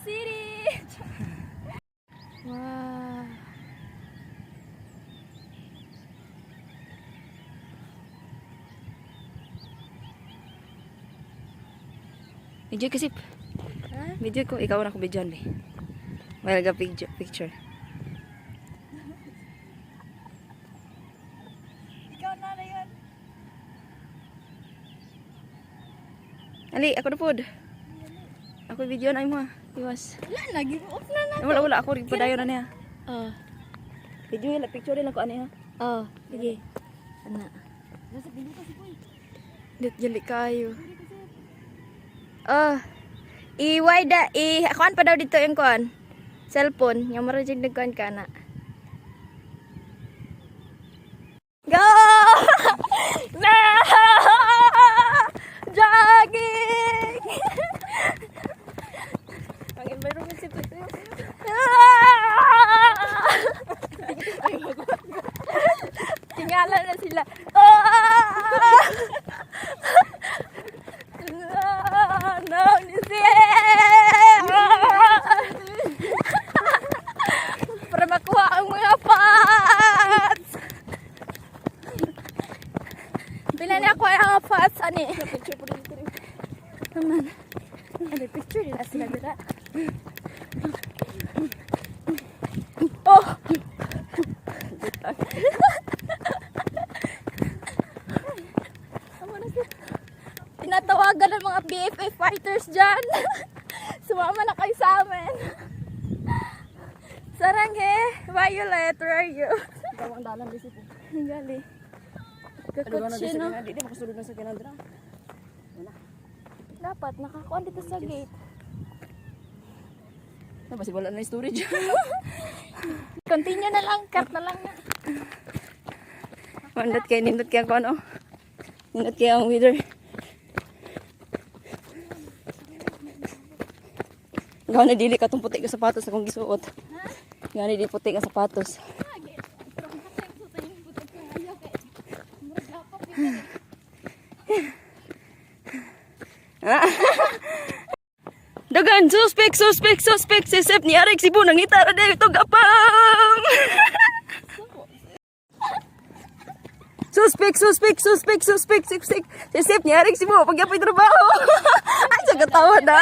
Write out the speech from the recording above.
City. Wow. Video kasi. Huh? Video ko, ikaw na ko video ni. May laga picture. Ikaw na yan. Ali, ako na pod. Ako video na mo. Iwas. Wala lagi off na na. Wala ako rin padayon na niya. Video nila picture din ako ano ha. Sige. Ana. Nasa video kasi po. Dit jeli kayo. I-wide kuan pa daw dito yung kuan. Cellphone, yung marajig nagkuan ka na. Go! Na! Jogging! Ang environment sip ito yun. Tingala na sila. No, para makuha ang mga fats. Bila niya ako ang fats ani. Picture po dito rin. Naman. Ada picture din sila dira. Oh. Tinatawagan ng mga BFA fighters dyan. Sumama na kayo sa amin. Saranghe, Violet, where are you? Ikaw ang dalan dito po. Gali. Kakutsi no. Hindi makasulod na sa kinandra. Dapat nakakuan dito sa gate. Basi wala na storage. Continue na lang, cut na lang na. Nindot kaya ko ano. Nindot kaya ang weather. Gawin na dili ka itong puti ka sapatos na kong gisuot. Gawin na dili puti ka sapatos. Dagan, suspek. Sisip ni Arik Sibu nang itara na ito gapang. Suspek. Sisip ni Arik Sibu pag yapay trabaho. Ay, sa katawa na.